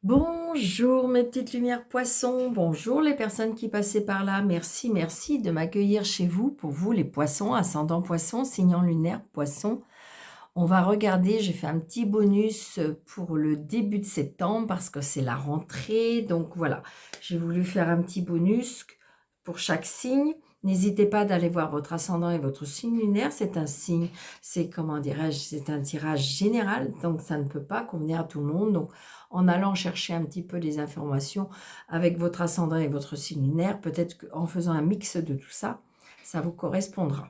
Bonjour mes petites lumières poissons, bonjour les personnes qui passaient par là, merci de m'accueillir chez vous, pour vous les poissons, ascendant poisson, signe lunaire poisson. On va regarder, j'ai fait un petit bonus pour le début de septembre parce que c'est la rentrée, donc voilà, j'ai voulu faire un petit bonus pour chaque signe. N'hésitez pas d'aller voir votre ascendant et votre signe lunaire, c'est un signe, c'est comment dirais-je, c'est un tirage général, donc ça ne peut pas convenir à tout le monde. Donc en allant chercher un petit peu les informations avec votre ascendant et votre signe lunaire, peut-être qu'en faisant un mix de tout ça, ça vous correspondra.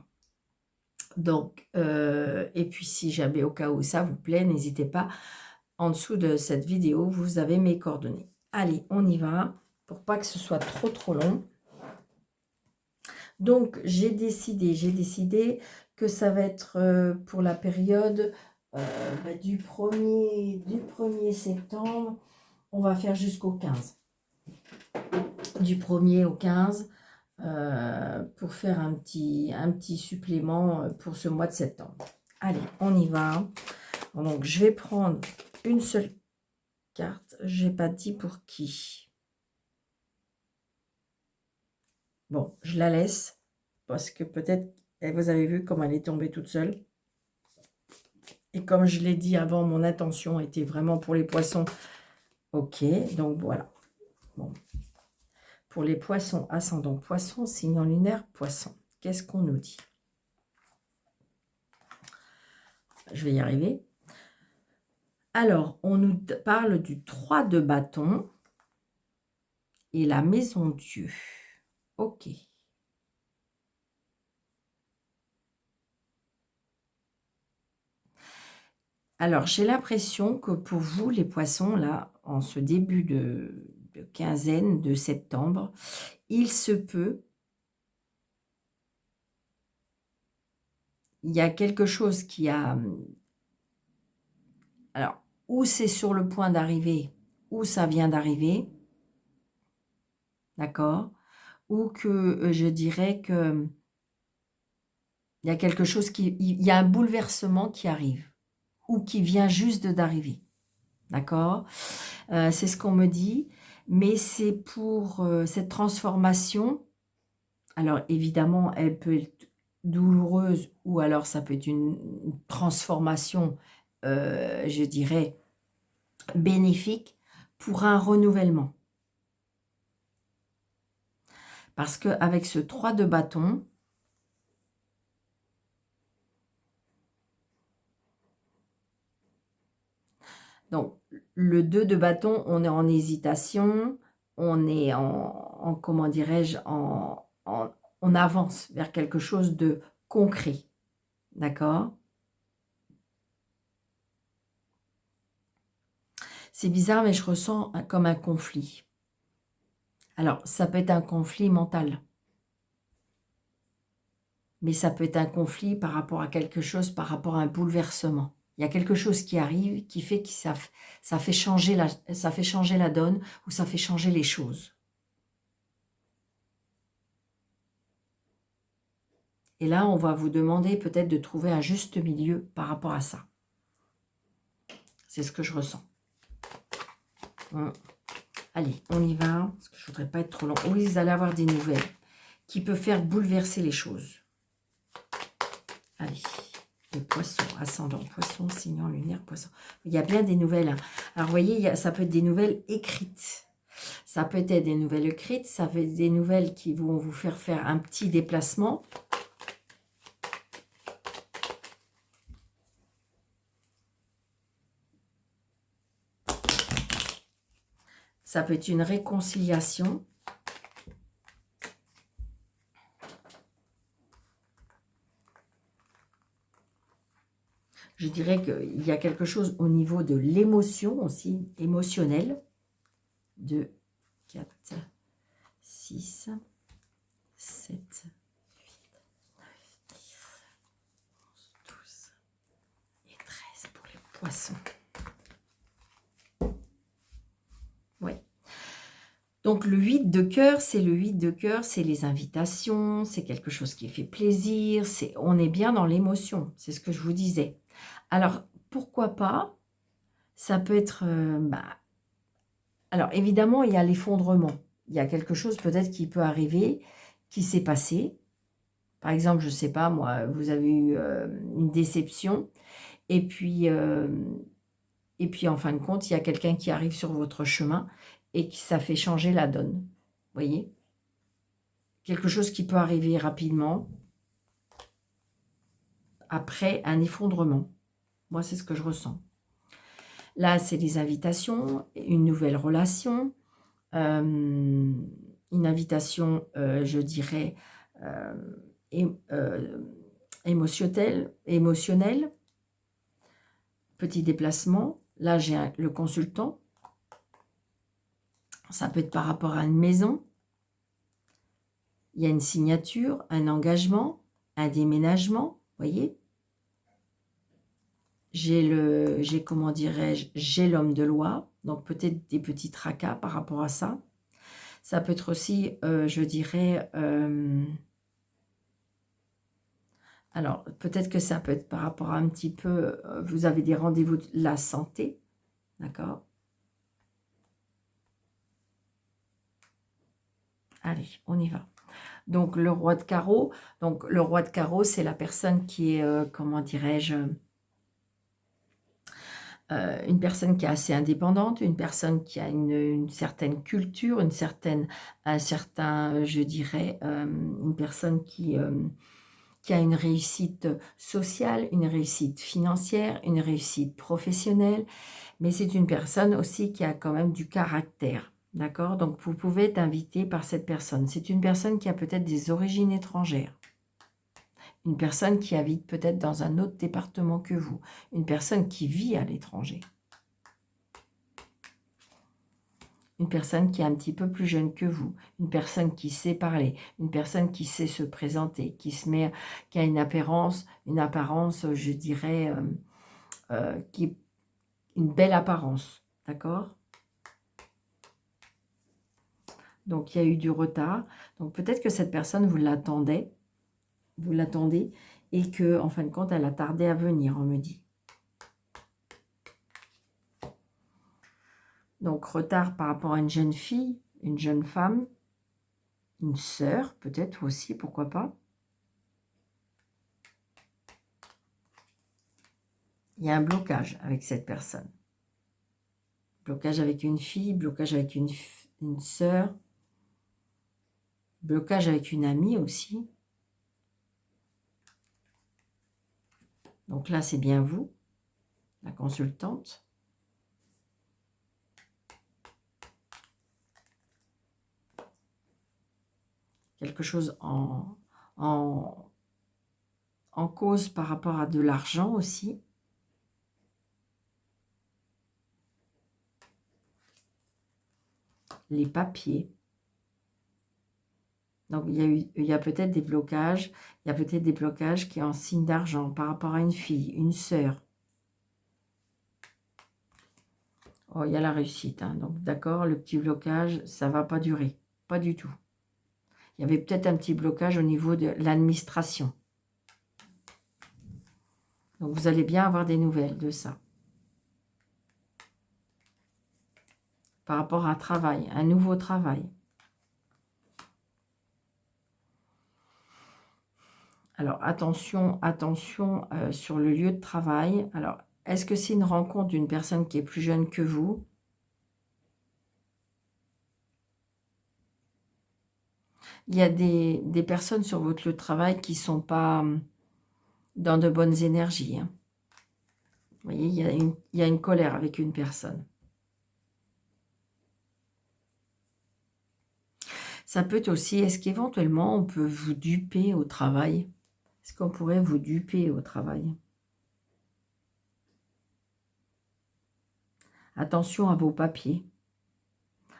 Donc, et puis si jamais au cas où ça vous plaît, n'hésitez pas, en dessous de cette vidéo, vous avez mes coordonnées. Allez, on y va, pour pas que ce soit trop long. Donc, j'ai décidé que ça va être pour la période du 1er septembre, on va faire jusqu'au 15. Du 1er au 15, pour faire un petit supplément pour ce mois de septembre. Allez, on y va. Donc, je vais prendre une seule carte. Je n'ai pas dit pour qui. Bon, je la laisse parce que peut-être, vous avez vu comme elle est tombée toute seule. Et comme je l'ai dit avant, mon intention était vraiment pour les poissons. Ok, donc voilà. Bon. Pour les poissons, ascendant poisson, signe lunaire poisson. Qu'est-ce qu'on nous dit? Je vais y arriver. Alors, on nous parle du 3 de bâton et la maison Dieu. Ok. Alors, j'ai l'impression que pour vous, les poissons, là, en ce début de quinzaine de septembre, il se peut, il y a quelque chose qui a... Alors, ou c'est sur le point d'arriver, ou ça vient d'arriver, d'accord? Ou que je dirais que il y a quelque chose il y a un bouleversement qui arrive, ou qui vient juste d'arriver, d'accord? C'est ce qu'on me dit, mais c'est pour cette transformation. Alors évidemment, elle peut être douloureuse, ou alors ça peut être une transformation, je dirais, bénéfique pour un renouvellement. Parce qu'avec ce 3 de bâton, donc le 2 de bâton, on est en hésitation, on est en comment dirais-je, on avance vers quelque chose de concret, d'accord? C'est bizarre, mais je ressens comme un conflit. Alors, ça peut être un conflit mental, mais ça peut être un conflit par rapport à quelque chose, par rapport à un bouleversement. Il y a quelque chose qui arrive, qui fait que ça fait changer la donne, ou ça fait changer les choses. Et là, on va vous demander peut-être de trouver un juste milieu par rapport à ça. C'est ce que je ressens. Allez, on y va, parce que je ne voudrais pas être trop long. Oui, vous allez avoir des nouvelles qui peuvent faire bouleverser les choses. Allez, les poissons, ascendant poisson, signe lunaire, poisson. Il y a bien des nouvelles. Hein. Alors, vous voyez, ça peut être des nouvelles écrites. Ça peut être des nouvelles écrites, ça peut être des nouvelles qui vont vous faire un petit déplacement. Ça peut être une réconciliation. Je dirais qu'il y a quelque chose au niveau de l'émotion aussi, émotionnelle. 2, 4, 6, 7, 8, 9, 10, 11, 12 et 13 pour les poissons. Ouais. Donc le 8 de cœur, c'est les invitations, c'est quelque chose qui fait plaisir, on est bien dans l'émotion, c'est ce que je vous disais. Alors, pourquoi pas, ça peut être Alors, évidemment, il y a l'effondrement. Il y a quelque chose peut-être qui peut arriver, qui s'est passé. Par exemple, je ne sais pas moi, vous avez eu, une déception et puis en fin de compte, il y a quelqu'un qui arrive sur votre chemin et qui ça fait changer la donne. Vous voyez? Quelque chose qui peut arriver rapidement après un effondrement. Moi, c'est ce que je ressens. Là, c'est des invitations, une nouvelle relation, une invitation, je dirais, é émotionnelle, petit déplacement. Là, j'ai le consultant. Ça peut être par rapport à une maison. Il y a une signature, un engagement, un déménagement, vous voyez? Comment dirais-je, j'ai l'homme de loi, donc peut-être des petits tracas par rapport à ça. Ça peut être aussi, je dirais, alors peut-être que ça peut être par rapport à un petit peu, vous avez des rendez-vous de la santé, d'accord? Allez, on y va. Donc le roi de carreau, c'est la personne qui est, comment dirais-je, une personne qui est assez indépendante, une personne qui a une certaine culture, un certain, je dirais, une personne qui a une réussite sociale, une réussite financière, une réussite professionnelle, mais c'est une personne aussi qui a quand même du caractère, d'accord? Donc vous pouvez être invité par cette personne. C'est une personne qui a peut-être des origines étrangères. Une personne qui habite peut-être dans un autre département que vous. Une personne qui vit à l'étranger. Une personne qui est un petit peu plus jeune que vous. Une personne qui sait parler. Une personne qui sait se présenter. Qui a une apparence, je dirais, une belle apparence. D'accord? Donc, il y a eu du retard. Donc, peut-être que cette personne, vous l'attendez, et que, en fin de compte, elle a tardé à venir, on me dit. Donc, retard par rapport à une jeune fille, une jeune femme, une sœur, peut-être aussi, pourquoi pas. Il y a un blocage avec cette personne. Blocage avec une fille, blocage avec une sœur, blocage avec une amie aussi. Donc là, c'est bien vous, la consultante. Quelque chose en cause par rapport à de l'argent aussi. Les papiers. Donc, il y a peut-être des blocages. Il y a peut-être des blocages qui sont en signe d'argent par rapport à une fille, une sœur. Oh, il y a la réussite. Hein. Donc, d'accord, le petit blocage, ça ne va pas durer. Pas du tout. Il y avait peut-être un petit blocage au niveau de l'administration. Donc, vous allez bien avoir des nouvelles de ça. Par rapport à un travail, un nouveau travail. Alors, attention sur le lieu de travail. Alors, est-ce que c'est une rencontre d'une personne qui est plus jeune que vous? Il y a des personnes sur votre lieu de travail qui ne sont pas dans de bonnes énergies. Hein. Vous voyez, il y a une colère avec une personne. Ça peut être aussi, est-ce qu'éventuellement on peut vous duper au travail? Est-ce qu'on pourrait vous duper au travail? Attention à vos papiers.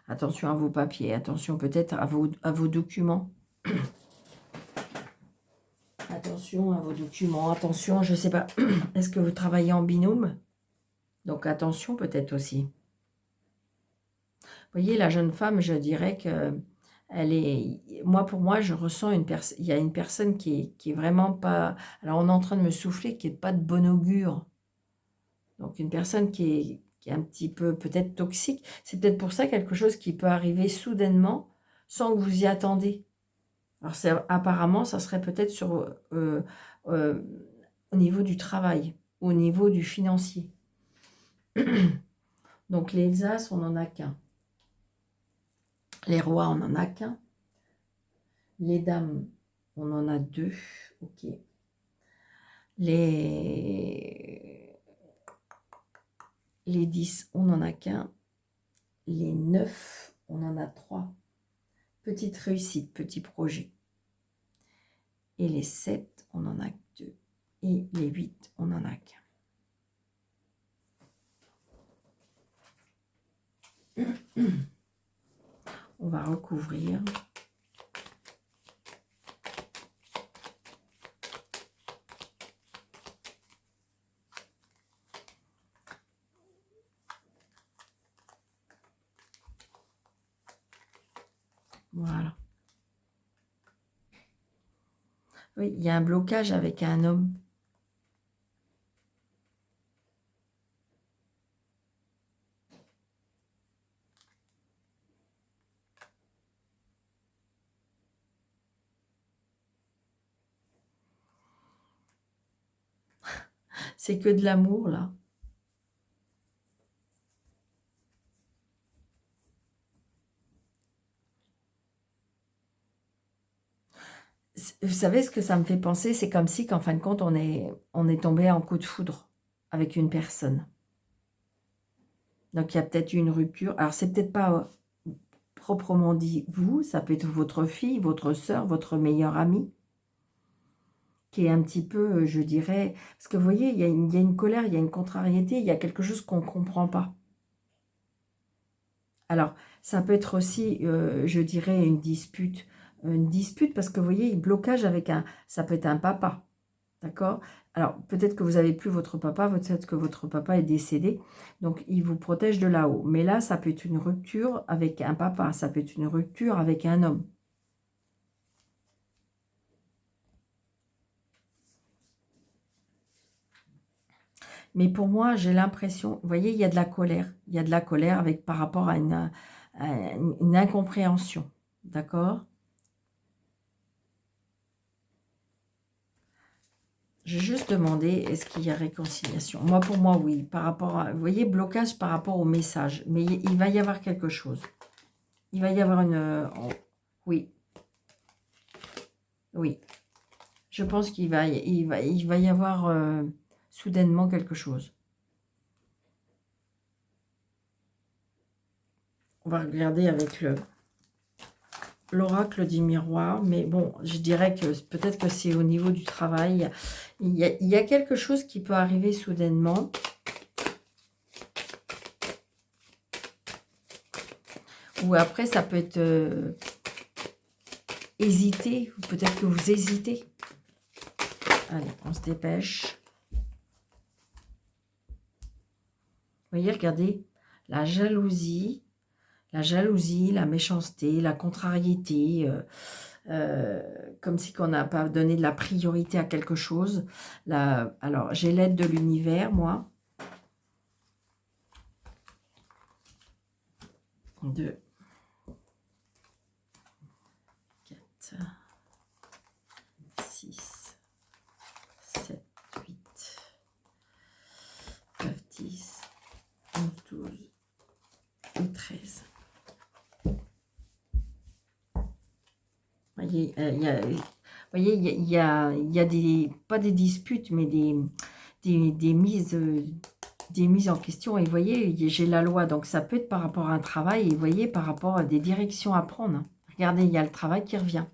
Attention à vos papiers. Attention peut-être à vos documents. Attention à vos documents. Attention, je ne sais pas. Est-ce que vous travaillez en binôme? Donc attention peut-être aussi. Vous voyez, la jeune femme, je dirais que pour moi, je ressens il y a une personne qui est vraiment pas, alors on est en train de me souffler, qui n'est pas de bon augure. Donc une personne qui qui est un petit peu peut-être toxique. C'est peut-être pour ça quelque chose qui peut arriver soudainement sans que vous y attendez. Alors apparemment, ça serait peut-être sur euh, au niveau du travail, au niveau du financier. Donc les As, on n'en a qu'un. Les Rois, on n'en a qu'un. Les Dames, on en a 2. Ok. Les 10, on n'en a qu'un. Les 9, on en a 3. Petite réussite, petit projet. Et les 7, on en a 2. Et les 8, on n'en a qu'un. On va recouvrir. Voilà. Oui, il y a un blocage avec un homme. C'est que de l'amour, là. Vous savez ce que ça me fait penser? C'est comme si, qu'en fin de compte, on est tombé en coup de foudre avec une personne. Donc, il y a peut-être eu une rupture. Alors, c'est peut-être pas proprement dit vous, ça peut être votre fille, votre sœur, votre meilleure amie, qui est un petit peu, je dirais... Parce que vous voyez, il y a une colère, il y a une contrariété, il y a quelque chose qu'on ne comprend pas. Alors, ça peut être aussi, je dirais, une dispute. Une dispute parce que, vous voyez, blocage avec un... Ça peut être un papa, d'accord? Alors, peut-être que vous n'avez plus votre papa, peut-être que votre papa est décédé, donc il vous protège de là-haut. Mais là, ça peut être une rupture avec un papa, ça peut être une rupture avec un homme. Mais pour moi, j'ai l'impression, vous voyez, il y a de la colère. Il y a de la colère avec, par rapport à une incompréhension, d'accord? J'ai juste demandé, est-ce qu'il y a réconciliation? Moi, pour moi, oui. Par rapport à, vous voyez, blocage par rapport au message. Mais il va y avoir quelque chose. Il va y avoir une... oui. Oui. Je pense qu'il va, il va y avoir soudainement quelque chose. On va regarder avec l'oracle du miroir, mais bon, je dirais que peut-être que c'est au niveau du travail. Il y a quelque chose qui peut arriver soudainement. Ou après, ça peut être hésiter. Peut-être que vous hésitez. Allez, on se dépêche. Vous voyez, regardez, la jalousie, la méchanceté, la contrariété, comme si on n'a pas donné de la priorité à quelque chose. Alors, j'ai l'aide de l'univers, moi. 2, 4, 6, 7, 8, 9, 10, 11, 12 et 13. Voyez, il y a des, pas des disputes, mais des mises en question. Et vous voyez, j'ai la loi, donc ça peut être par rapport à un travail, et vous voyez, par rapport à des directions à prendre. Regardez, il y a le travail qui revient.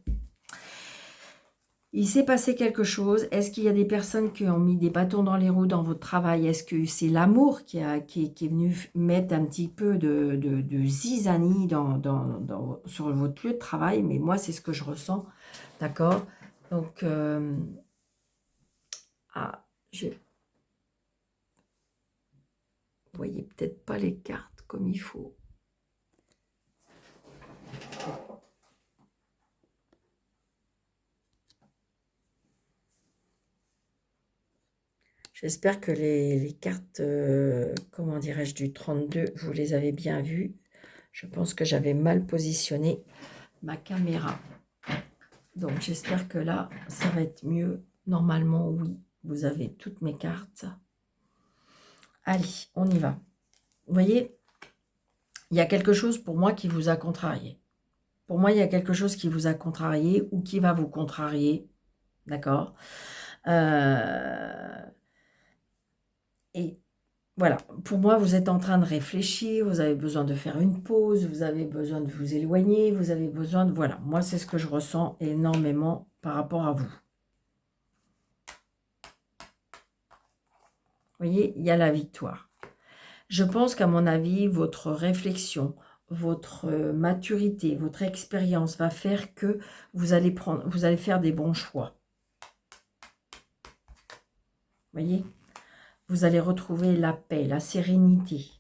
Il s'est passé quelque chose. Est-ce qu'il y a des personnes qui ont mis des bâtons dans les roues dans votre travail? Est-ce que c'est l'amour qui est venu mettre un petit peu de zizanie sur votre lieu de travail? Mais moi, c'est ce que je ressens. D'accord? Donc, vous voyez peut-être pas les cartes comme il faut. J'espère que les cartes, comment dirais-je, du 32, vous les avez bien vues. Je pense que j'avais mal positionné ma caméra. Donc, j'espère que là, ça va être mieux. Normalement, oui, vous avez toutes mes cartes. Allez, on y va. Vous voyez, il y a quelque chose pour moi qui vous a contrarié. Pour moi, il y a quelque chose qui vous a contrarié ou qui va vous contrarier. D'accord. Et voilà, pour moi, vous êtes en train de réfléchir, vous avez besoin de faire une pause, vous avez besoin de vous éloigner, vous avez besoin de... Voilà, moi, c'est ce que je ressens énormément par rapport à vous. Vous voyez, il y a la victoire. Je pense qu'à mon avis, votre réflexion, votre maturité, votre expérience va faire que vous allez faire des bons choix. Vous voyez, vous allez retrouver la paix, la sérénité.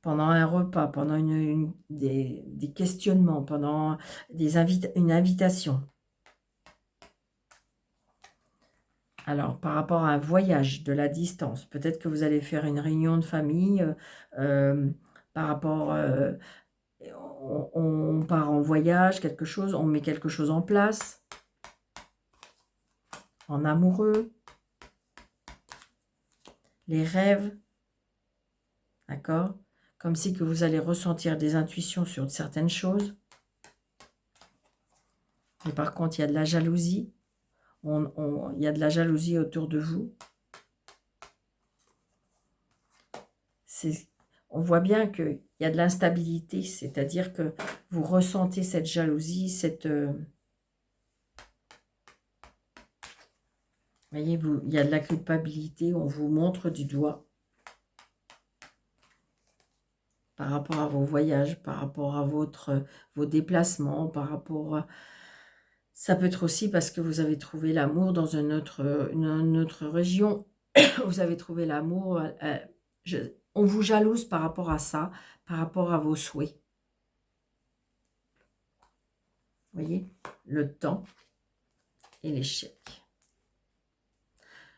Pendant un repas, pendant des questionnements, pendant une invitation. Alors, par rapport à un voyage de la distance, peut-être que vous allez faire une réunion de famille, par rapport, on part en voyage, quelque chose, on met quelque chose en place, en amoureux, les rêves, d'accord? Comme si que vous allez ressentir des intuitions sur certaines choses. Mais par contre, il y a de la jalousie. Il y a de la jalousie autour de vous. On voit bien qu'il y a de l'instabilité, c'est-à-dire que vous ressentez cette jalousie, voyez, il y a de la culpabilité, on vous montre du doigt par rapport à vos voyages, par rapport à vos déplacements, par rapport à... Ça peut être aussi parce que vous avez trouvé l'amour dans une autre région. Vous avez trouvé l'amour. On vous jalouse par rapport à ça, par rapport à vos souhaits. Vous voyez, le temps et l'échec.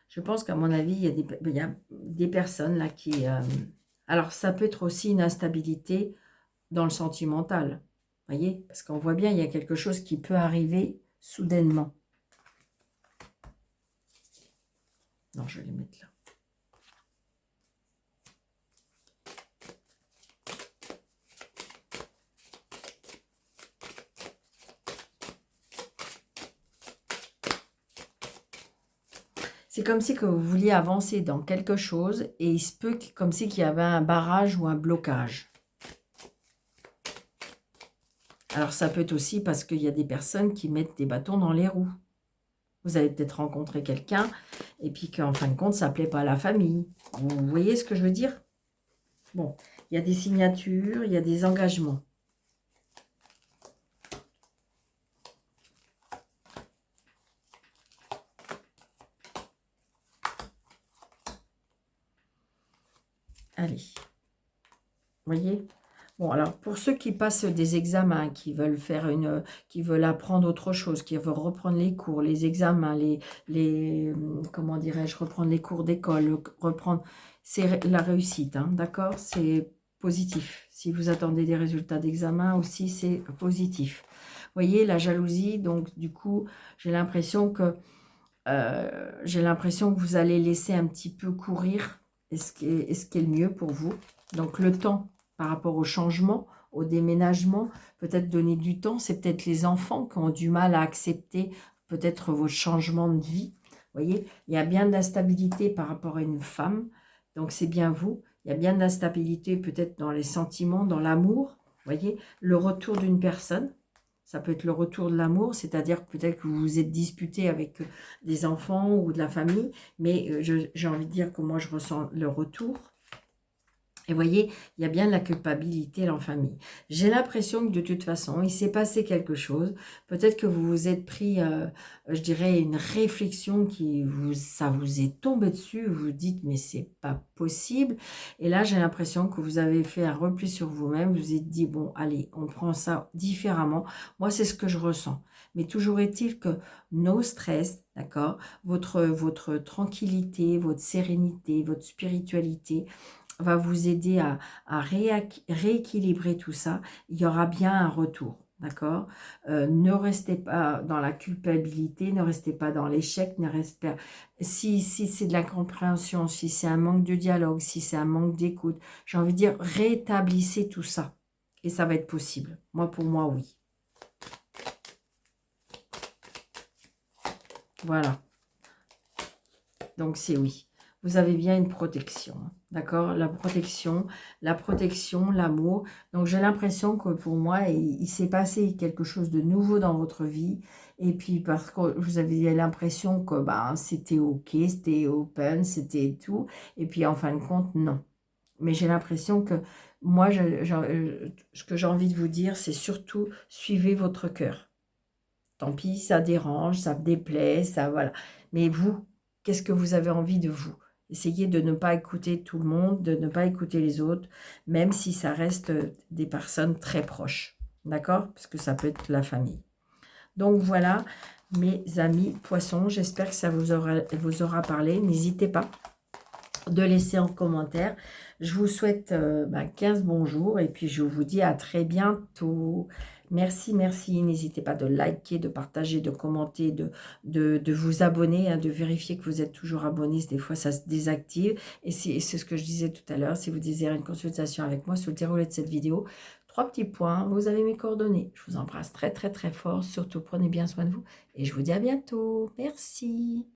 Je pense qu'à mon avis, il y a des personnes là qui... alors, ça peut être aussi une instabilité dans le sentimental. Vous voyez, parce qu'on voit bien, il y a quelque chose qui peut arriver soudainement. Non, je vais les mettre là. C'est comme si que vous vouliez avancer dans quelque chose et il se peut comme si qu'il y avait un barrage ou un blocage. Alors ça peut être aussi parce qu'il y a des personnes qui mettent des bâtons dans les roues. Vous avez peut-être rencontré quelqu'un et puis qu'en fin de compte, ça ne plaît pas à la famille. Vous voyez ce que je veux dire? Bon, il y a des signatures, il y a des engagements. Allez, vous voyez? Bon, alors, pour ceux qui passent des examens, qui veulent qui veulent apprendre autre chose, qui veulent reprendre les cours, les examens, comment dirais-je, reprendre les cours d'école, c'est la réussite, hein, d'accord? C'est positif. Si vous attendez des résultats d'examen aussi, c'est positif. Vous voyez, la jalousie, donc, du coup, j'ai l'impression que vous allez laisser un petit peu courir ce qui est le mieux pour vous. Donc, le temps par rapport au changement, au déménagement, peut-être donner du temps. C'est peut-être les enfants qui ont du mal à accepter peut-être vos changements de vie. Vous voyez, il y a bien de l'instabilité par rapport à une femme. Donc, c'est bien vous. Il y a bien de l'instabilité peut-être dans les sentiments, dans l'amour. Vous voyez, le retour d'une personne. Ça peut être le retour de l'amour, c'est-à-dire peut-être que vous vous êtes disputé avec des enfants ou de la famille, mais j'ai envie de dire que moi, je ressens le retour. Et vous voyez, il y a bien de la culpabilité en famille. J'ai l'impression que de toute façon, il s'est passé quelque chose. Peut-être que vous vous êtes pris, je dirais, une réflexion ça vous est tombé dessus. Vous vous dites, mais c'est pas possible. Et là, j'ai l'impression que vous avez fait un repli sur vous-même. Vous vous êtes dit, bon, allez, on prend ça différemment. Moi, c'est ce que je ressens. Mais toujours est-il que nos stress, d'accord, votre tranquillité, votre sérénité, votre spiritualité, va vous aider à rééquilibrer tout ça. Il y aura bien un retour, d'accord. Ne restez pas dans la culpabilité, ne restez pas dans l'échec, ne restez pas... Si c'est de l'incompréhension, si c'est un manque de dialogue, si c'est un manque d'écoute, j'ai envie de dire, rétablissez tout ça. Et ça va être possible. Moi, pour moi, oui. Voilà. Donc, c'est oui. Vous avez bien une protection, d'accord? La protection, l'amour. Donc, j'ai l'impression que pour moi, il s'est passé quelque chose de nouveau dans votre vie. Et puis, parce que vous avez l'impression que c'était OK, c'était open, c'était tout. Et puis, en fin de compte, non. Mais j'ai l'impression que moi, ce que j'ai envie de vous dire, c'est surtout suivez votre cœur. Tant pis, ça dérange, ça me déplaît, ça, voilà. Mais vous, qu'est-ce que vous avez envie de vous? Essayez de ne pas écouter tout le monde, de ne pas écouter les autres, même si ça reste des personnes très proches. D'accord? Parce que ça peut être la famille. Donc voilà, mes amis poissons, j'espère que ça vous aura parlé. N'hésitez pas de laisser en commentaire. Je vous souhaite 15 bons jours et puis je vous dis à très bientôt. Merci, merci. N'hésitez pas de liker, de partager, de commenter, de vous abonner, hein, de vérifier que vous êtes toujours abonné. Des fois, ça se désactive. Et c'est ce que je disais tout à l'heure. Si vous désirez une consultation avec moi sur le déroulé de cette vidéo, 3 petits points, vous avez mes coordonnées. Je vous embrasse très, très, très fort. Surtout, prenez bien soin de vous. Et je vous dis à bientôt. Merci.